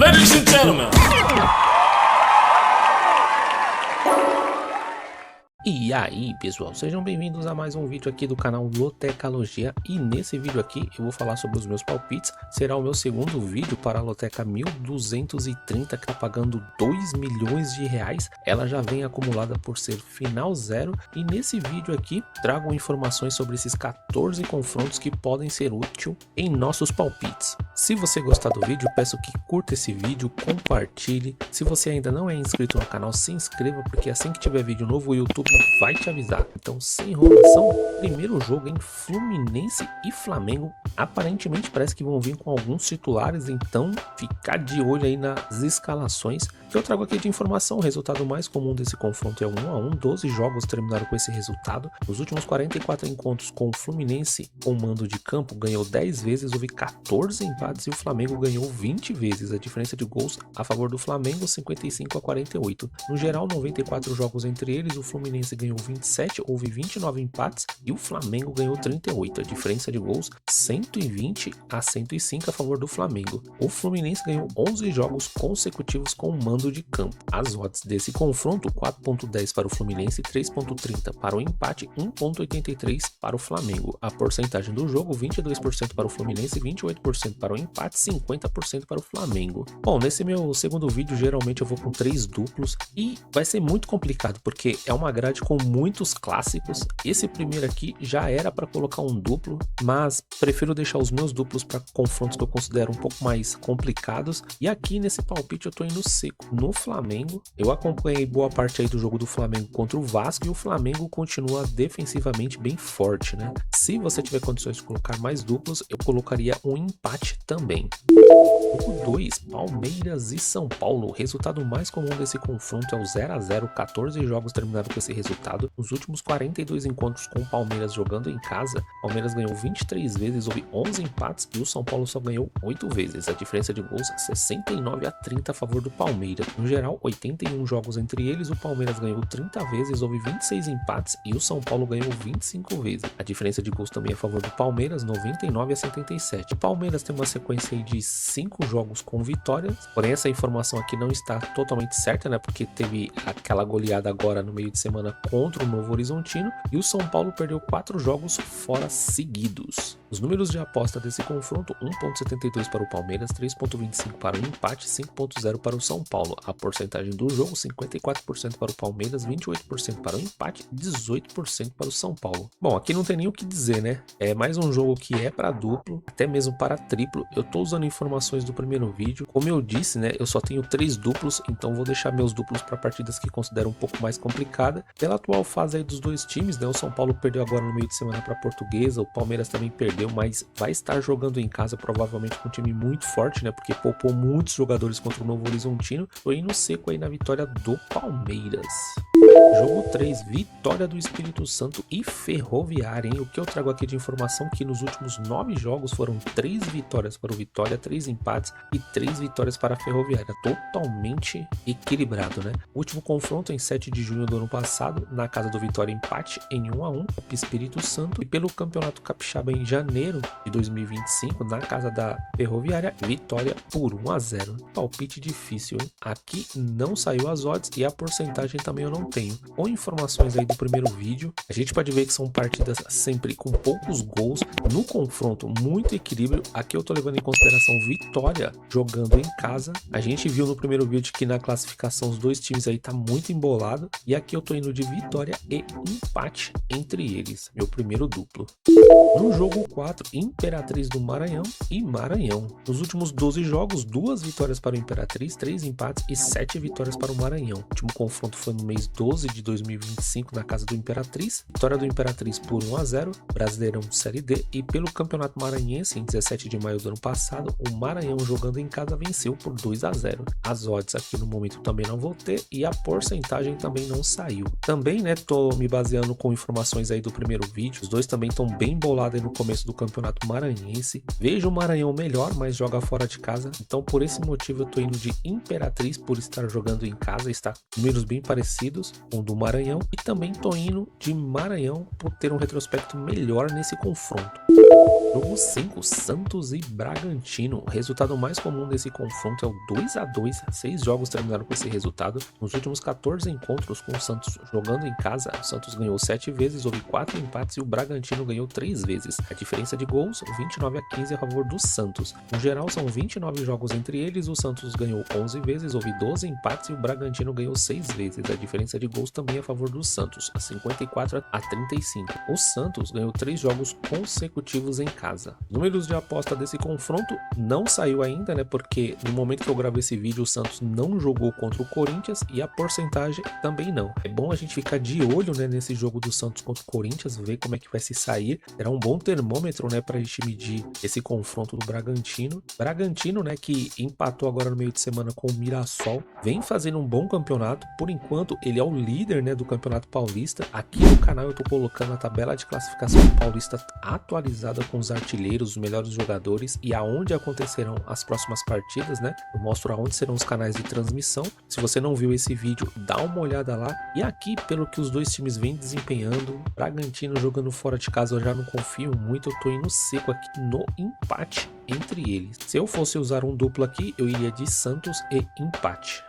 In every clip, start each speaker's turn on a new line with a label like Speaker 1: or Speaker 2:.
Speaker 1: Ladies and gentlemen.
Speaker 2: E aí pessoal, sejam bem-vindos a mais um vídeo aqui do canal Lotecalogia. E nesse vídeo aqui eu vou falar sobre os meus palpites. Será o meu segundo vídeo para a Loteca 1230, que está pagando 2 milhões de reais. Ela já vem acumulada por ser final zero. E nesse vídeo aqui trago informações sobre esses 14 confrontos que podem ser úteis em nossos palpites. Se você gostar do vídeo, peço que curta esse vídeo, compartilhe. Se você ainda não é inscrito no canal, se inscreva, porque assim que tiver vídeo novo o YouTube vai te avisar. Então, sem enrolação, primeiro jogo em Fluminense e Flamengo. Aparentemente parece que vão vir com alguns titulares, então ficar de olho aí nas escalações que eu trago aqui de informação. O resultado mais comum desse confronto é 1-1, 12 jogos terminaram com esse resultado. Nos últimos 44 encontros com o Fluminense com mando de campo ganhou 10 vezes, houve 14 empates e o Flamengo ganhou 20 vezes. A diferença de gols a favor do Flamengo 55-48. No geral, 94 jogos entre eles, o Fluminense ganhou 27, houve 29 empates e o Flamengo ganhou 38. A diferença de gols 120-105 a favor do Flamengo. O Fluminense ganhou 11 jogos consecutivos com mando de campo. As odds desse confronto: 4.10 para o Fluminense, 3.30 para o empate, 1.83 para o Flamengo. A porcentagem do jogo: 22% para o Fluminense, 28% para o empate, 50% para o Flamengo. Bom, nesse meu segundo vídeo geralmente eu vou com 3 duplos e vai ser muito complicado porque é uma grade com muitos clássicos. Esse primeiro aqui já era para colocar um duplo, mas prefiro deixar os meus duplos para confrontos que eu considero um pouco mais complicados. E aqui nesse palpite eu tô indo seco no Flamengo. Eu acompanhei boa parte aí do jogo do Flamengo contra o Vasco e o Flamengo continua defensivamente bem forte, né? Se você tiver condições de colocar mais duplos, eu colocaria um empate também. Jogo 2, Palmeiras e São Paulo. O resultado mais comum desse confronto é o 0-0, 14 jogos terminaram com esse resultado. Nos últimos 42 encontros com o Palmeiras jogando em casa, o Palmeiras ganhou 23 vezes, houve 11 empates e o São Paulo só ganhou 8 vezes. A diferença de gols 69-30 a favor do Palmeiras. No geral, 81 jogos entre eles, o Palmeiras ganhou 30 vezes, houve 26 empates e o São Paulo ganhou 25 vezes. A diferença de gols também a favor do Palmeiras, 99-77. O Palmeiras tem uma sequência aí de 5 jogos com vitórias, porém essa informação aqui não está totalmente certa, né? Porque teve aquela goleada agora no meio de semana contra o Novo Horizontino e o São Paulo perdeu 4 jogos fora seguidos. Os números de aposta desse confronto: 1.72 para o Palmeiras, 3.25 para o empate, 5.0 para o São Paulo. A porcentagem do jogo: 54% para o Palmeiras, 28% para o empate, 18% para o São Paulo. Bom, aqui não tem nem o que dizer, né? É mais um jogo que é para duplo, até mesmo para triplo. Eu tô usando informações do primeiro vídeo. Como eu disse, né, eu só tenho 3 duplos, então vou deixar meus duplos para partidas que considero um pouco mais complicada. Pela atual fase aí dos dois times, né, o São Paulo perdeu agora no meio de semana para a Portuguesa, o Palmeiras também perdeu, mas vai estar jogando em casa provavelmente com um time muito forte, né, porque poupou muitos jogadores contra o Novo Horizontino. Tô indo seco aí na vitória do Palmeiras. Jogo 3, Vitória do Espírito Santo e Ferroviária, hein? O que eu trago aqui de informação que nos últimos 9 jogos foram 3 vitórias para o Vitória, 3 empates e 3 vitórias para a Ferroviária. Totalmente equilibrado, né? O último confronto em 7 de junho do ano passado, na casa do Vitória, empate em 1-1 com o Espírito Santo. E pelo Campeonato Capixaba em janeiro de 2025, na casa da Ferroviária, vitória por 1-0. Palpite difícil, hein? Aqui não saiu as odds e a porcentagem também eu não tenho. Com informações aí do primeiro vídeo, a gente pode ver que são partidas sempre com poucos gols, no confronto muito equilíbrio. Aqui eu tô levando em consideração Vitória jogando em casa. A gente viu no primeiro vídeo que na classificação os dois times aí tá muito embolado, e aqui eu tô indo de vitória e empate entre eles, meu primeiro duplo. No jogo 4, Imperatriz do Maranhão e Maranhão. Nos últimos 12 jogos, 2 vitórias para o Imperatriz, 3 empates e 7 vitórias para o Maranhão. O último confronto foi no mês 12 de 2025 na casa do Imperatriz. Vitória do Imperatriz por 1-0, Brasileirão Série D. E pelo Campeonato Maranhense, em 17 de maio do ano passado, o Maranhão jogando em casa venceu por 2-0. As odds aqui no momento também não vou ter e a porcentagem também não saiu. Também, né, tô me baseando com informações aí do primeiro vídeo. Os dois também estão bem bolados aí no começo do Campeonato Maranhense. Vejo o Maranhão melhor, mas joga fora de casa. Então, por esse motivo, eu tô indo de Imperatriz por estar jogando em casa, está números bem parecidos. jogos com o do Maranhão e também tô indo de Maranhão por ter um retrospecto melhor nesse confronto. Jogo 5, Santos e Bragantino. O resultado mais comum desse confronto é o 2-2. 6 jogos terminaram com esse resultado. Nos últimos 14 encontros com o Santos jogando em casa, o Santos ganhou 7 vezes, houve 4 empates e o Bragantino ganhou 3 vezes. A diferença de gols, 29-15 a favor do Santos. No geral, são 29 jogos entre eles, o Santos ganhou 11 vezes, houve 12 empates e o Bragantino ganhou 6 vezes. A diferença de gols também a favor do Santos, 54-35. O Santos ganhou 3 jogos consecutivos em casa. Números de aposta desse confronto não saiu ainda, né? Porque no momento que eu gravo esse vídeo, o Santos não jogou contra o Corinthians e a porcentagem também não. É bom a gente ficar de olho, né, nesse jogo do Santos contra o Corinthians, ver como é que vai se sair. Será um bom termômetro, né, pra gente medir esse confronto do Bragantino. Bragantino, né, que empatou agora no meio de semana com o Mirassol, vem fazendo um bom campeonato. Por enquanto, ele é o líder, né, do Campeonato Paulista. Aqui no canal eu tô colocando a tabela de classificação paulista atualizada com os artilheiros, os melhores jogadores e aonde acontecerão as próximas partidas, né? Eu mostro aonde serão os canais de transmissão. Se você não viu esse vídeo, dá uma olhada lá. E aqui, pelo que os dois times vêm desempenhando, Bragantino jogando fora de casa, eu já não confio muito. Eu tô indo seco aqui no empate entre eles. Se eu fosse usar um duplo aqui, eu iria de Santos e empate.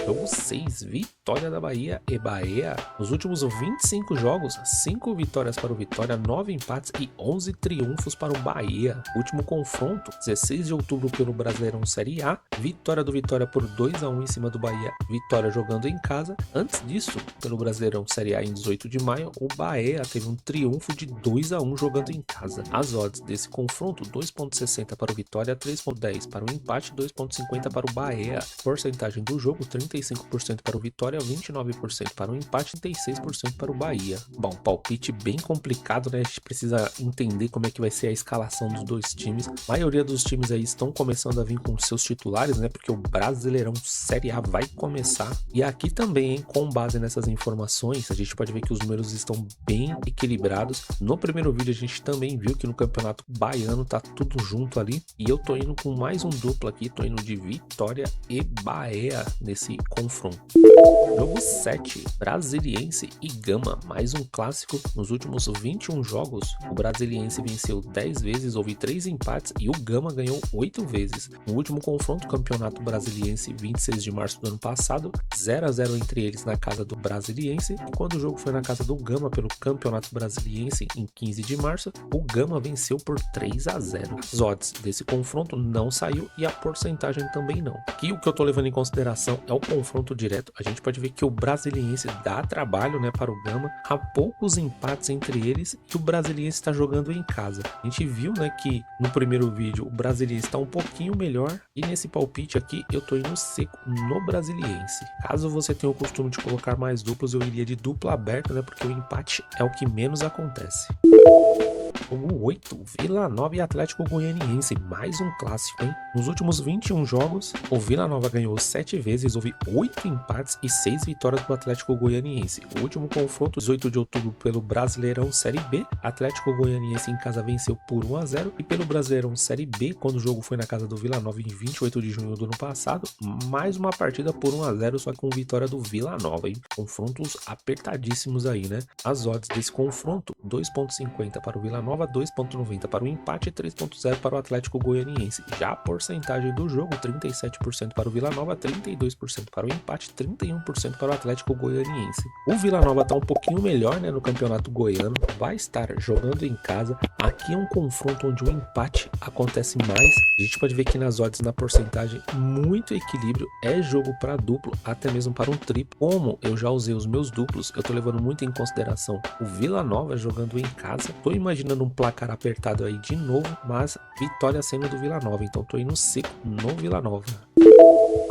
Speaker 2: Jogo 6, vitória da Bahia e Bahia. Nos últimos 25 jogos, 5 vitórias para o Vitória, 9 empates e 11 triunfos para o Bahia. Último confronto, 16 de outubro pelo Brasileirão Série A, vitória do Vitória por 2-1 em cima do Bahia, Vitória jogando em casa. Antes disso, pelo Brasileirão Série A em 18 de maio, o Bahia teve um triunfo de 2-1 jogando em casa. As odds desse confronto, 2.60 para o Vitória, 3.10 para o empate, 2.50 para o Bahia. Porcentagem do jogo, 35% para o Vitória, 29% para o empate, 36% para o Bahia. Bom, palpite bem complicado, né? A gente precisa entender como é que vai ser a escalação dos dois times. A maioria dos times aí estão começando a vir com seus titulares, né? Porque o Brasileirão Série A vai começar. E aqui também, hein, com base nessas informações, a gente pode ver que os números estão bem equilibrados. No primeiro vídeo a gente também viu que no Campeonato Baiano tá tudo junto ali. E eu tô indo com mais um duplo aqui, tô indo de Vitória e Bahia nesse confronto. Jogo 7, Brasiliense e Gama, mais um clássico. Nos últimos 21 jogos, o Brasiliense venceu 10 vezes, houve 3 empates e o Gama ganhou 8 vezes. No último confronto, Campeonato Brasiliense, 26 de março do ano passado, 0-0 entre eles na casa do Brasiliense, e quando o jogo foi na casa do Gama pelo Campeonato Brasiliense, em 15 de março, o Gama venceu por 3-0. As odds desse confronto não saiu e a porcentagem também não. Aqui o que eu tô levando em consideração é o confronto direto. A gente pode ver que o Brasiliense dá trabalho, né, para o Gama. Há poucos empates entre eles e o Brasiliense está jogando em casa. A gente viu, né, que no primeiro vídeo o Brasiliense está um pouquinho melhor e nesse palpite aqui eu tô indo seco no Brasiliense. Caso você tenha o costume de colocar mais duplos, eu iria de dupla aberta, né, porque o empate é o que menos acontece. Jogo 8, Vila Nova e Atlético Goianiense, mais um clássico, hein? Nos últimos 21 jogos, o Vila Nova ganhou 7 vezes, houve 8 empates e 6 vitórias do Atlético Goianiense. O último confronto, 18 de outubro, pelo Brasileirão Série B, Atlético Goianiense em casa venceu por 1-0, e pelo Brasileirão Série B, quando o jogo foi na casa do Vila Nova em 28 de junho do ano passado, mais uma partida por 1-0, só que com vitória do Vila Nova, hein? Confrontos apertadíssimos aí, né? As odds desse confronto, 2.50 para o Vila Nova, 2.90 para o empate e 3.0 para o Atlético Goianiense. Já a porcentagem do jogo, 37% para o Vila Nova, 32% para o empate, 31% para o Atlético Goianiense. O Vila Nova está um pouquinho melhor, né, no Campeonato Goiano, vai estar jogando em casa. Aqui é um confronto onde o empate acontece mais. A gente pode ver que nas odds, na porcentagem, muito equilíbrio, é jogo para duplo, até mesmo para um triplo. Como eu já usei os meus duplos, eu tô levando muito em consideração o Vila Nova jogando em casa. Tô imaginando um placar apertado aí de novo, mas vitória sendo do Vila Nova, então tô indo seco no Vila Nova.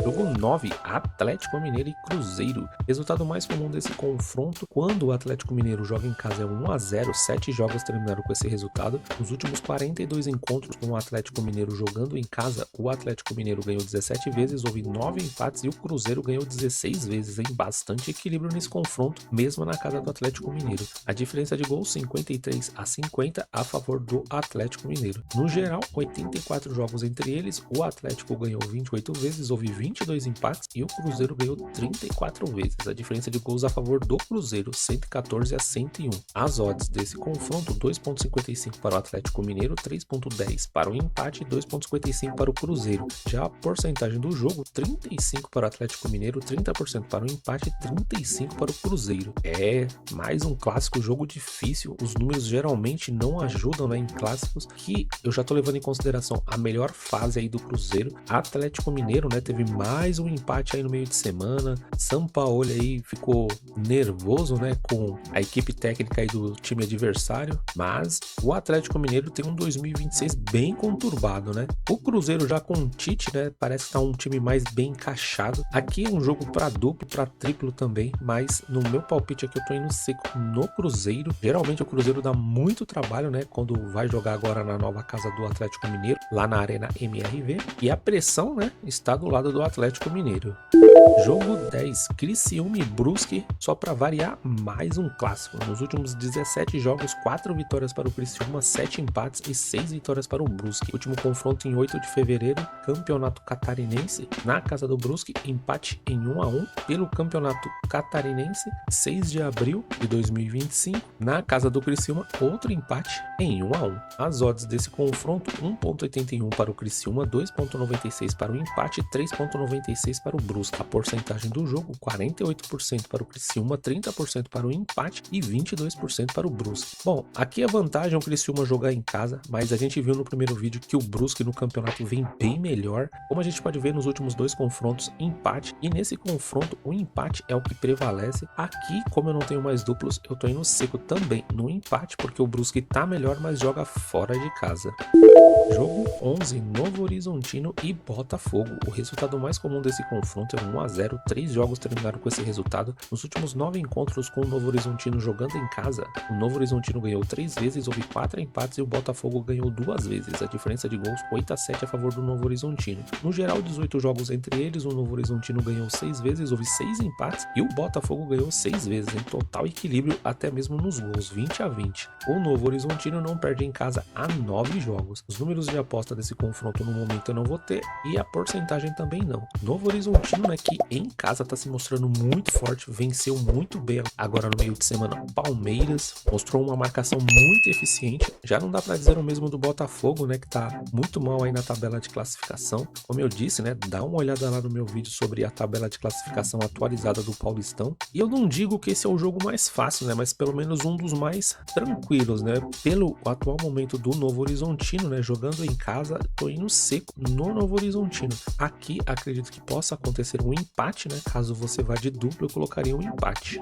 Speaker 2: Jogo 9, Atlético Mineiro e Cruzeiro. Resultado mais comum desse confronto, quando o Atlético Mineiro joga em casa, é 1-0, 7 jogos terminaram com esse resultado. Nos últimos 42 encontros com o Atlético Mineiro jogando em casa, o Atlético Mineiro ganhou 17 vezes, houve 9 empates e o Cruzeiro ganhou 16 vezes, hein? Bastante equilíbrio nesse confronto, mesmo na casa do Atlético Mineiro. A diferença de gols, 53-50, 30 a favor do Atlético Mineiro. No geral, 84 jogos entre eles, o Atlético ganhou 28 vezes, houve 22 empates e o Cruzeiro ganhou 34 vezes. A diferença de gols a favor do Cruzeiro, 114 a 101. As odds desse confronto, 2,55 para o Atlético Mineiro, 3,10 para o empate e 2,55 para o Cruzeiro. Já a porcentagem do jogo, 35 para o Atlético Mineiro, 30% para o empate e 35 para o Cruzeiro. É mais um clássico, jogo difícil. Os números geralmente não ajudam, né, em clássicos, que eu já tô levando em consideração a melhor fase aí do Cruzeiro. Atlético Mineiro, né, teve mais um empate aí no meio de semana. Sampaoli aí ficou nervoso, né, com a equipe técnica aí do time adversário, mas o Atlético Mineiro tem um 2026 bem conturbado, né? O Cruzeiro já com o Tite, né, parece que tá um time mais bem encaixado. Aqui é um jogo para duplo, para triplo também, mas no meu palpite aqui eu tô indo seco no Cruzeiro. Geralmente o Cruzeiro dá muito trabalho, né, quando vai jogar agora na nova casa do Atlético Mineiro, lá na Arena MRV, e a pressão, né, está do lado do Atlético Mineiro. Jogo 10, Criciúma e Brusque, só para variar, mais um clássico. Nos últimos 17 jogos, 4 vitórias para o Criciúma, 7 empates e 6 vitórias para o Brusque. Último confronto em 8 de fevereiro, Campeonato Catarinense, na casa do Brusque, empate em 1-1. Pelo Campeonato Catarinense, 6 de abril de 2025, na casa do Criciúma, outro empate em 1-1. As odds desse confronto, 1,81 para o Criciúma, 2,96 para o empate e 3,96 para o Brusque. A porcentagem do jogo, 48% para o Criciúma, 30% para o empate e 22% para o Brusque. Bom, aqui a vantagem é o Criciúma jogar em casa, mas a gente viu no primeiro vídeo que o Brusque no campeonato vem bem melhor. Como a gente pode ver nos últimos 2 confrontos, empate, e nesse confronto o empate é o que prevalece. Aqui, como eu não tenho mais duplos, eu tô indo seco também no empate, porque o Brusque tá melhor, mas joga fora de casa. Jogo 11, Novo Horizontino e Botafogo. O resultado mais comum desse confronto é 1-0. 3 jogos terminaram com esse resultado. Nos últimos 9 encontros com o Novo Horizontino jogando em casa, o Novo Horizontino ganhou 3 vezes, houve 4 empates e o Botafogo ganhou 2 vezes. A diferença de gols, 8-7 a favor do Novo Horizontino. No geral, 18 jogos entre eles, o Novo Horizontino ganhou 6 vezes, houve 6 empates e o Botafogo ganhou 6 vezes, em total equilíbrio até mesmo nos gols, 20-20. O Novo Horizontino não perde em casa há 9 jogos. Os números de aposta desse confronto no momento eu não vou ter e a porcentagem também não. Novo Horizontino, né, que em casa tá se mostrando muito forte, venceu muito bem agora no meio de semana Palmeiras, mostrou uma marcação muito eficiente. Já não dá para dizer o mesmo do Botafogo, né, que tá muito mal aí na tabela de classificação. Como eu disse, né, dá uma olhada lá no meu vídeo sobre a tabela de classificação atualizada do Paulistão. E eu não digo que esse é o jogo mais fácil, né, mas pelo menos um dos mais tranquilos, né, pelo atual momento do Novo Horizontino, né, jogando em casa, tô indo seco no Novo Horizontino. Aqui acredito que possa acontecer um empate, né? Caso você vá de duplo, eu colocaria um empate.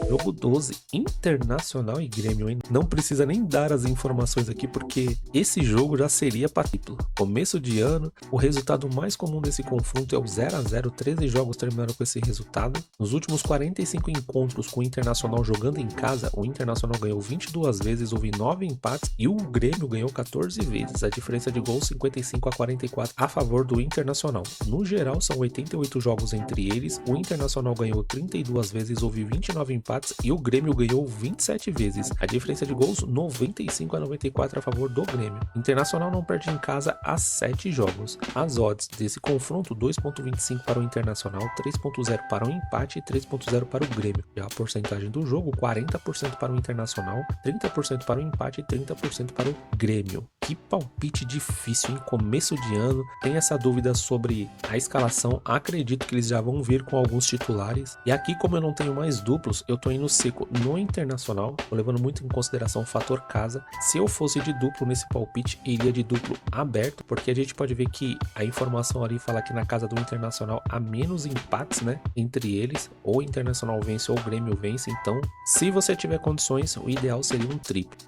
Speaker 2: Jogo 12, Internacional e Grêmio, hein? Não precisa nem dar as informações aqui, porque esse jogo já seria para título. Começo de ano, o resultado mais comum desse confronto é o 0-0, 13 jogos terminaram com esse resultado. Nos últimos 45 encontros com o Internacional jogando em casa, o Internacional ganhou 22 vezes, houve 9 empates e o Grêmio ganhou 14 vezes. A diferença de gols, 55-44 a favor do Internacional. No geral, são 88 jogos entre eles, o Internacional ganhou 32 vezes, houve 29 empates e o Grêmio ganhou 27 vezes. A diferença de gols, 95-94 a favor do Grêmio. Internacional não perde em casa há 7 jogos. As odds desse confronto, 2,25 para o Internacional, 3,0 para o empate e 3,0 para o Grêmio. Já a porcentagem do jogo, 40% para o Internacional, 30% para o empate e 30% para o Grêmio. Que palpite difícil em começo de ano. Tem essa dúvida sobre a escalação. Acredito que eles já vão vir com alguns titulares. E aqui, como eu não tenho mais duplos, eu tô indo seco no Internacional, tô levando muito em consideração o fator casa. Se eu fosse de duplo nesse palpite, iria de duplo aberto, porque a gente pode ver que a informação ali fala que na casa do Internacional há menos empates, né, entre eles, ou o Internacional vence ou o Grêmio vence. Então, se você tiver condições, o ideal seria um triplo.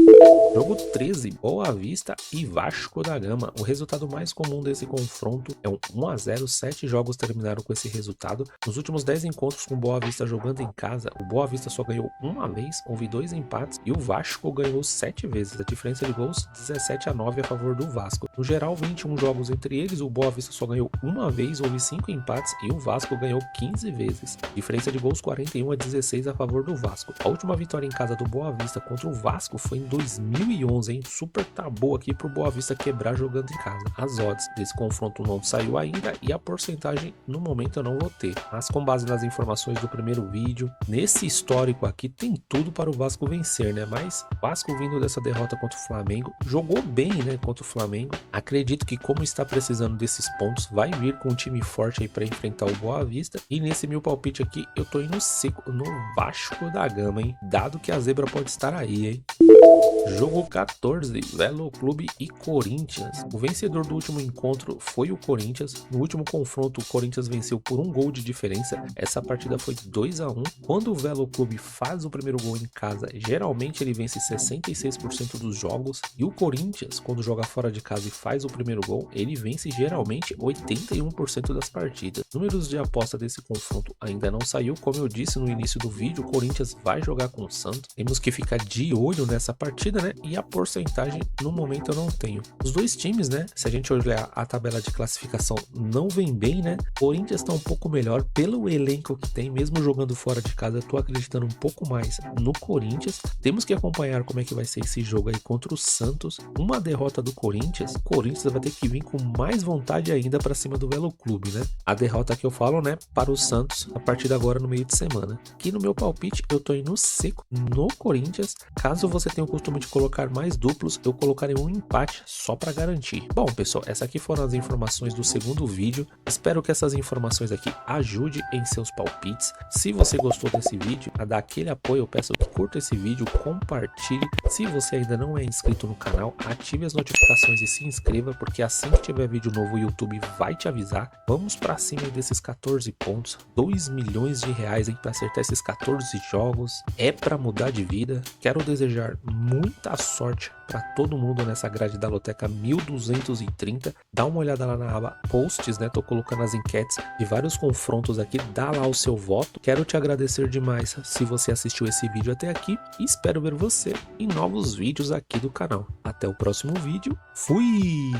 Speaker 2: Jogo 13, Boa Vista e Vasco da Gama. O resultado mais comum desse confronto é um 1-0, 7 jogos terminaram com esse resultado. Nos últimos 10 encontros com Boa Vista jogando em casa, o Boa Vista só ganhou uma vez, houve 2 empates e o Vasco ganhou 7 vezes. A diferença de gols, 17-9 a favor do Vasco. No geral, 21 jogos entre eles, o Boa Vista só ganhou uma vez, houve 5 empates e o Vasco ganhou 15 vezes. Diferença de gols, 41-16 a favor do Vasco. A última vitória em casa do Boa Vista contra o Vasco foi em 2011, hein? Super tabu aqui pro Boa Vista quebrar jogando em casa. As odds desse confronto não saiu ainda e a porcentagem no momento eu não vou ter. Mas com base nas informações do primeiro vídeo, nesse histórico aqui tem tudo para o Vasco vencer, né? Mas o Vasco vindo dessa derrota contra o Flamengo, jogou bem, né, contra o Flamengo. Acredito que como está precisando desses pontos, vai vir com um time forte aí para enfrentar o Boa Vista. E nesse meu palpite aqui, eu tô indo seco no Vasco da Gama, hein? Dado que a zebra pode estar aí, hein? Jogo 14, Velo Clube e Corinthians. O vencedor do último encontro foi o Corinthians. No último confronto, o Corinthians venceu por 1 gol de diferença. Essa partida foi 2-1. Quando o Velo Clube faz o primeiro gol em casa, geralmente ele vence 66% dos jogos. E o Corinthians, quando joga fora de casa e faz o primeiro gol, ele vence geralmente 81% das partidas. Números de aposta desse confronto ainda não saiu. Como eu disse no início do vídeo, o Corinthians vai jogar com o Santos. Temos que ficar de olho nessa partida, né? E a porcentagem no momento eu não tenho. Os dois times, né? Se a gente olhar a tabela de classificação, não vem bem, né? O Corinthians tá um pouco melhor pelo elenco que tem, mesmo jogando fora de casa. Eu tô acreditando um pouco mais no Corinthians. Temos que acompanhar como é que vai ser esse jogo aí contra o Santos. Uma derrota do Corinthians, o Corinthians vai ter que vir com mais vontade ainda para cima do Velo Clube, né? A derrota que eu falo, né, para o Santos a partir de agora no meio de semana. Aqui no meu palpite eu tô indo seco no Corinthians. Caso você tenha o costume de colocar mais duplos, eu colocarei um empate só para garantir. Bom, pessoal, essas aqui foram as informações do segundo vídeo. Espero que essas informações aqui ajudem em seus palpites. Se você gostou desse vídeo, a dar aquele apoio, eu peço que curta esse vídeo, compartilhe. Se você ainda não é inscrito no canal, ative as notificações e se inscreva, porque assim que tiver vídeo novo o YouTube vai te avisar. Vamos para cima desses 14 pontos, 2 milhões de reais para acertar esses 14 jogos. É para mudar de vida. Quero desejar muita sorte para todo mundo nessa grade da Loteca 1230. Dá uma olhada lá na aba posts, né? Tô colocando as enquetes de vários confrontos aqui. Dá lá o seu voto. Quero te agradecer demais se você assistiu esse vídeo até aqui e espero ver você em novos vídeos aqui do canal. Até o próximo vídeo. Fui!